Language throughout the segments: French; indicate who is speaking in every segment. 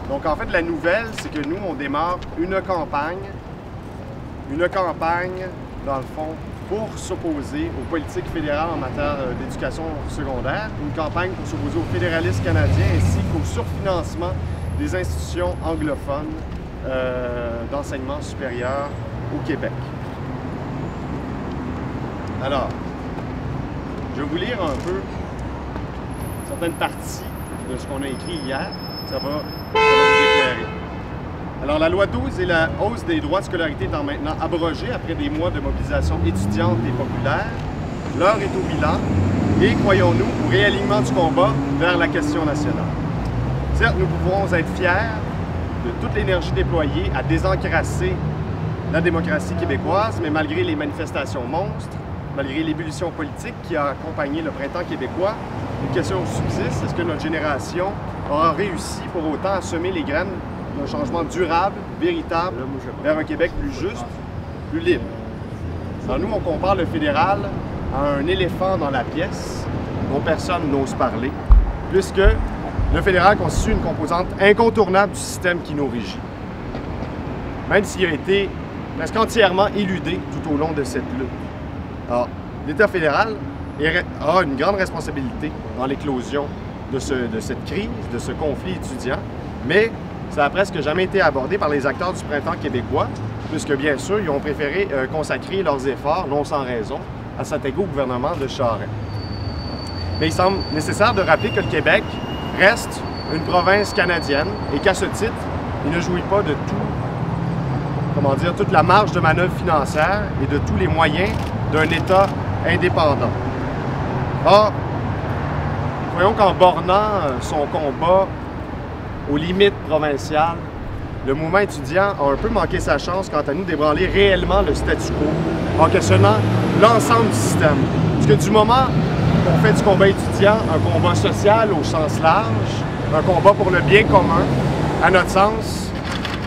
Speaker 1: Donc en fait, la nouvelle, c'est que nous, on démarre une campagne, dans le fond, pour s'opposer aux politiques fédérales en matière d'éducation secondaire, une campagne pour s'opposer aux fédéralistes canadiens ainsi qu'au surfinancement des institutions anglophones d'enseignement supérieur au Québec. Alors, je vais vous lire un peu certaines parties de ce qu'on a écrit hier. Ça va vous éclairer. Alors, la loi 12 et la hausse des droits de scolarité étant maintenant abrogée après des mois de mobilisation étudiante et populaire, l'heure est au bilan et, croyons-nous, au réalignement du combat vers la question nationale. Certes, nous pouvons être fiers de toute l'énergie déployée à désencrasser la démocratie québécoise, mais malgré les manifestations monstres, malgré l'ébullition politique qui a accompagné le printemps québécois, une question subsiste: est-ce que notre génération aura réussi pour autant à semer les graines d'un changement durable, véritable, vers un Québec plus juste, plus libre? Alors nous, on compare le fédéral à un éléphant dans la pièce dont personne n'ose parler, puisque le fédéral constitue une composante incontournable du système qui nous régit, même s'il a été presque entièrement éludé tout au long de cette lutte. Alors, l'État fédéral a une grande responsabilité dans l'éclosion de cette crise, de ce conflit étudiant, mais ça n'a presque jamais été abordé par les acteurs du printemps québécois, puisque bien sûr, ils ont préféré consacrer leurs efforts, non sans raison, à s'attaquer au gouvernement de Charest. Mais il semble nécessaire de rappeler que le Québec reste une province canadienne et qu'à ce titre, il ne jouit pas de toute la marge de manœuvre financière et de tous les moyens d'un État indépendant. Or, voyons qu'en bornant son combat aux limites provinciales, le mouvement étudiant a un peu manqué sa chance quant à nous d'ébranler réellement le statu quo en questionnant l'ensemble du système. Parce que du moment qu'on fait du combat étudiant un combat social au sens large, un combat pour le bien commun, à notre sens,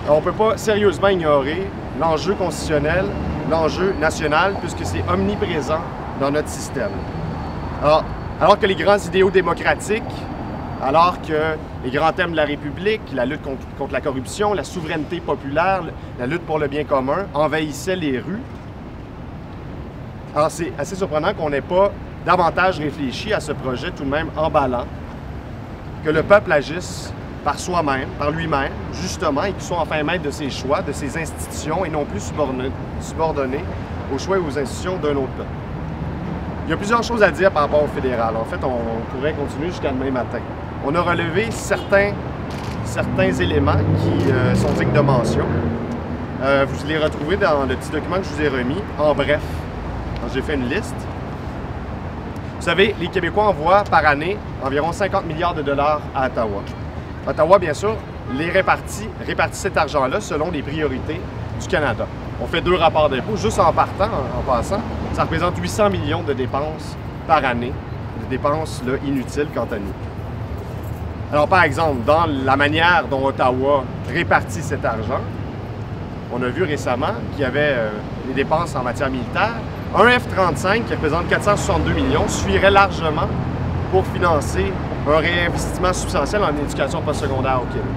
Speaker 1: on ne peut pas sérieusement ignorer l'enjeu constitutionnel, l'enjeu national, puisque c'est omniprésent dans notre système. Alors que les grands idéaux démocratiques, alors que les grands thèmes de la République, la lutte contre la corruption, la souveraineté populaire, la lutte pour le bien commun, envahissaient les rues, alors c'est assez surprenant qu'on n'ait pas davantage réfléchi à ce projet tout de même emballant, que le peuple agisse par soi-même, par lui-même, justement, et qu'il soit enfin maître de ses choix, de ses institutions, et non plus subordonné aux choix et aux institutions d'un autre peuple. Il y a plusieurs choses à dire par rapport au fédéral. En fait, on pourrait continuer jusqu'à demain matin. On a relevé certains éléments qui sont dignes de mention. Vous les retrouverez dans le petit document que je vous ai remis, en bref. J'ai fait une liste. Vous savez, les Québécois envoient par année environ 50 milliards de dollars à Ottawa. Ottawa, bien sûr, répartit cet argent-là selon les priorités du Canada. On fait 2 rapports d'impôts, juste en passant, ça représente 800 millions de dépenses par année, de dépenses là, inutiles quant à nous. Alors, par exemple, dans la manière dont Ottawa répartit cet argent, on a vu récemment qu'il y avait des dépenses en matière militaire. Un F-35 qui représente 462 millions suffirait largement pour financer un réinvestissement substantiel en éducation postsecondaire au Québec.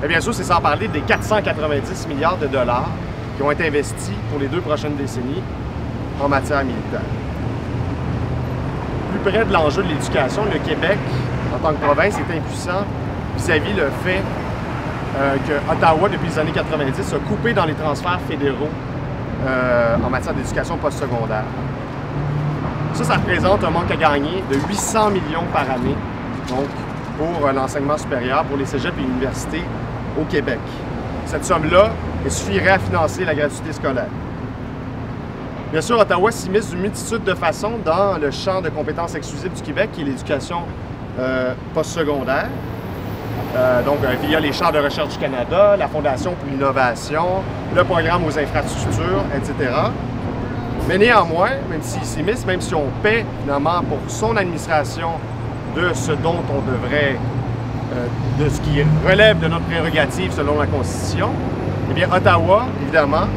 Speaker 1: Et bien sûr, c'est sans parler des 490 milliards de dollars qui ont été investis pour les 2 prochaines décennies en matière militaire. Plus près de l'enjeu de l'éducation, le Québec, en tant que province, est impuissant vis-à-vis le fait que Ottawa, depuis les années 90, a coupé dans les transferts fédéraux en matière d'éducation postsecondaire. Ça représente un manque à gagner de 800 millions par année, donc pour l'enseignement supérieur, pour les cégeps et universités au Québec. Cette somme-là, elle suffirait à financer la gratuité scolaire. Bien sûr, Ottawa s'immisce d'une multitude de façons dans le champ de compétences exclusives du Québec, qui est l'éducation postsecondaire. Donc, via les champs de recherche du Canada, la Fondation pour l'innovation, le programme aux infrastructures, etc. Mais néanmoins, même s'il s'immisce, même si on paie finalement pour son administration de ce dont on devrait, de ce qui relève de notre prérogative selon la Constitution, eh bien, Ottawa, évidemment,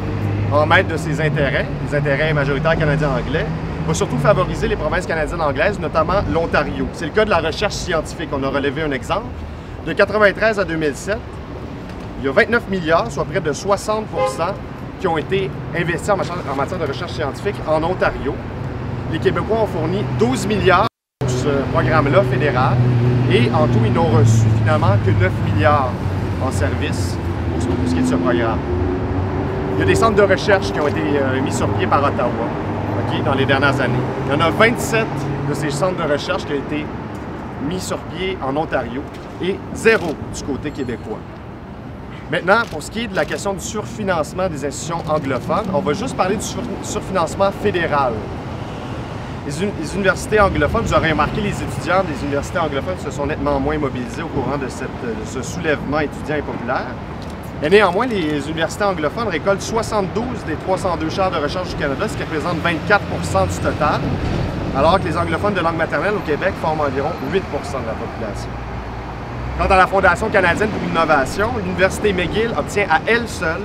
Speaker 1: en maître de ses intérêts, les intérêts majoritaires canadiens-anglais, va surtout favoriser les provinces canadiennes anglaises, notamment l'Ontario. C'est le cas de la recherche scientifique. On a relevé un exemple. De 1993 à 2007, il y a 29 milliards, soit près de 60 qui ont été investis en matière de recherche scientifique en Ontario. Les Québécois ont fourni 12 milliards pour ce programme-là fédéral et en tout, ils n'ont reçu finalement que 9 milliards en service pour ce qui est de ce programme. Il y a des centres de recherche qui ont été mis sur pied par Ottawa dans les dernières années. Il y en a 27 de ces centres de recherche qui ont été mis sur pied en Ontario et 0 du côté québécois. Maintenant, pour ce qui est de la question du surfinancement des institutions anglophones, on va juste parler du surfinancement fédéral. Les universités anglophones, vous aurez remarqué, les étudiants des universités anglophones se sont nettement moins mobilisés au courant de ce soulèvement étudiant et populaire. Et néanmoins, les universités anglophones récoltent 72 des 302 chaires de recherche du Canada, ce qui représente 24 du total, alors que les anglophones de langue maternelle au Québec forment environ 8 de la population. Quant à la Fondation canadienne pour l'innovation, l'Université McGill obtient à elle seule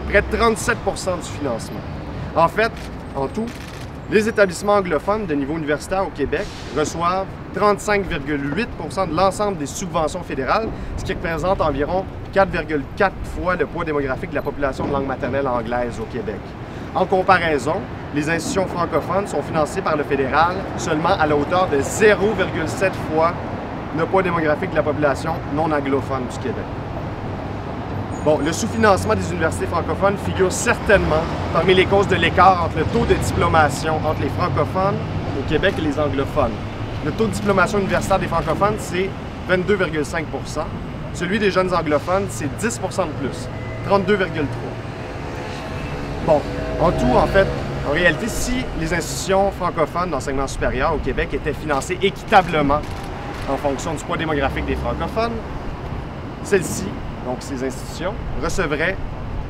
Speaker 1: près de 37 du financement. En fait, en tout, les établissements anglophones de niveau universitaire au Québec reçoivent 35,8 de l'ensemble des subventions fédérales, ce qui représente environ 4,4 fois le poids démographique de la population de langue maternelle anglaise au Québec. En comparaison, les institutions francophones sont financées par le fédéral seulement à la hauteur de 0,7 fois le poids démographique de la population non anglophone du Québec. Bon, le sous-financement des universités francophones figure certainement parmi les causes de l'écart entre le taux de diplomation entre les francophones au Québec et les anglophones. Le taux de diplomation universitaire des francophones, c'est 22,5 %. Celui des jeunes anglophones, c'est 10 de plus, 32,3 %. Bon, en tout, en fait, en réalité, si les institutions francophones d'enseignement supérieur au Québec étaient financées équitablement en fonction du poids démographique des francophones, celles-ci, donc ces institutions, recevraient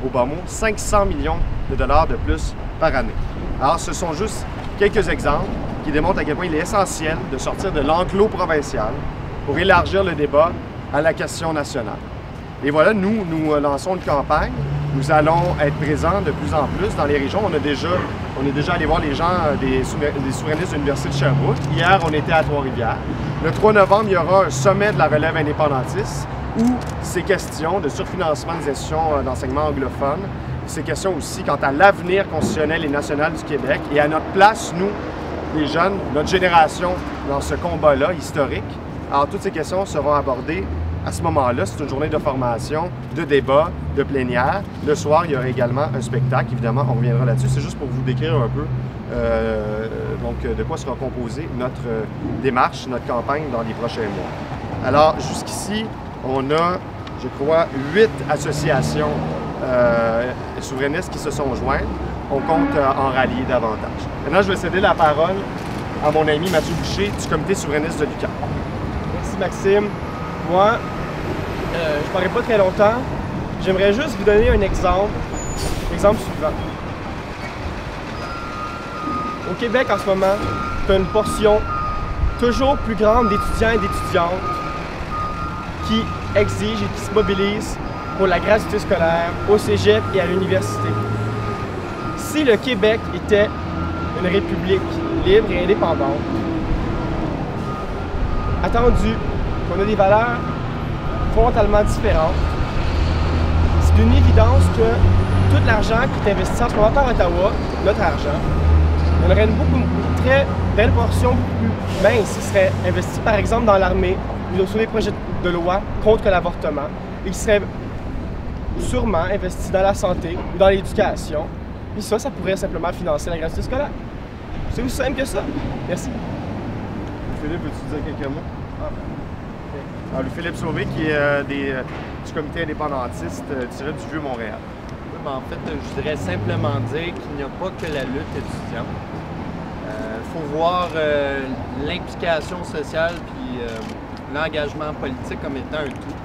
Speaker 1: au bas mot 500 millions de dollars de plus par année. Alors, ce sont juste quelques exemples qui démontrent à quel point il est essentiel de sortir de l'enclos provincial pour élargir le débat à la question nationale. Et voilà, nous lançons une campagne. Nous allons être présents de plus en plus dans les régions. On est déjà allé voir les gens des souverainistes de l'Université de Sherbrooke. Hier, on était à Trois-Rivières. Le 3 novembre, il y aura un sommet de la relève indépendantiste où ces questions de surfinancement des institutions d'enseignement anglophone, ces questions aussi quant à l'avenir constitutionnel et national du Québec et à notre place, nous, les jeunes, notre génération, dans ce combat-là historique. Alors, toutes ces questions seront abordées à ce moment-là. C'est une journée de formation, de débat, de plénière. Le soir, il y aura également un spectacle. Évidemment, on reviendra là-dessus. C'est juste pour vous décrire un peu de quoi sera composée notre démarche, notre campagne dans les prochains mois. Alors, jusqu'ici, on a, je crois, 8 associations souverainistes qui se sont jointes. On compte en rallier davantage. Maintenant, je vais céder la parole à mon ami Mathieu Boucher du Comité souverainiste de l'UQAM.
Speaker 2: Merci Maxime. Moi, je ne parlerai pas très longtemps. J'aimerais juste vous donner un exemple. L'exemple suivant. Au Québec, en ce moment, tu as une portion toujours plus grande d'étudiants et d'étudiantes qui exigent et qui se mobilisent pour la gratuité scolaire au cégep et à l'université. Si le Québec était une république libre et indépendante, attendu qu'on a des valeurs fondamentalement différentes, c'est d'une évidence que tout l'argent qui est investi en ce moment par Ottawa, notre argent, on aurait une très belle portion beaucoup plus mince qui serait investie par exemple dans l'armée ou sur les projets de loi contre l'avortement et qui serait sûrement investi dans la santé ou dans l'éducation. Et ça pourrait simplement financer la gratuité scolaire. C'est aussi simple que ça. Merci.
Speaker 1: Philippe, veux-tu dire quelques mots? Alors, Philippe Sauvé, qui est du comité indépendantiste tiré du Vieux-Montréal.
Speaker 3: Oui, mais en fait, je voudrais simplement dire qu'il n'y a pas que la lutte étudiante. Il faut voir l'implication sociale puis l'engagement politique comme étant un tout.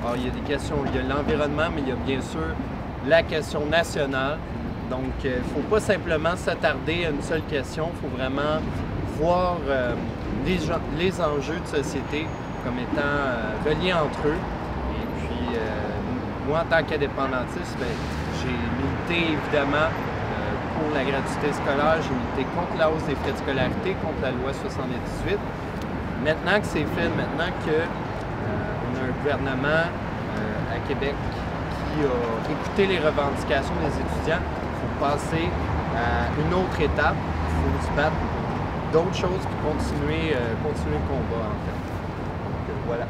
Speaker 3: Alors, il y a des questions, il y a l'environnement, mais il y a bien sûr la question nationale. Donc, il ne faut pas simplement s'attarder à une seule question, il faut vraiment voir les enjeux de société comme étant reliés entre eux. Et puis, moi, en tant qu'indépendantiste, j'ai milité évidemment pour de la gratuité scolaire, j'ai milité contre la hausse des frais de scolarité, contre la loi 78. Maintenant que c'est fait, maintenant qu'on a un gouvernement à Québec qui a écouté les revendications des étudiants, il faut passer à une autre étape, il faut se battre pour d'autres choses puis continuer le combat en fait. Donc, voilà.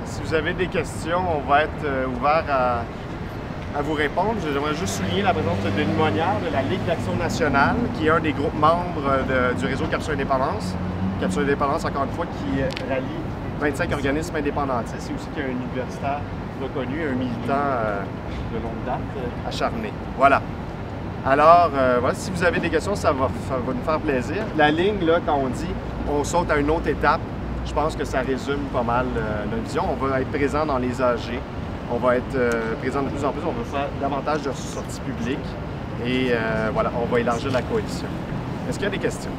Speaker 1: Si vous avez des questions, on va être ouvert à vous répondre. J'aimerais juste souligner la présence de Denis Monnière de la Ligue d'Action nationale, qui est un des groupes membres du réseau Capture Indépendance. Capture Indépendance, encore une fois, qui rallie 25 organismes indépendantistes et aussi qui est un universitaire reconnu, un militant de longue date, acharné. Voilà. Alors, voilà, si vous avez des questions, ça va nous faire plaisir. La ligne, là, quand on dit on saute à une autre étape, je pense que ça résume pas mal notre vision. On va être présent dans les AG. On va être présent de plus en plus. On va faire davantage de sorties publiques. Et voilà, on va élargir la coalition. Est-ce qu'il y a des questions?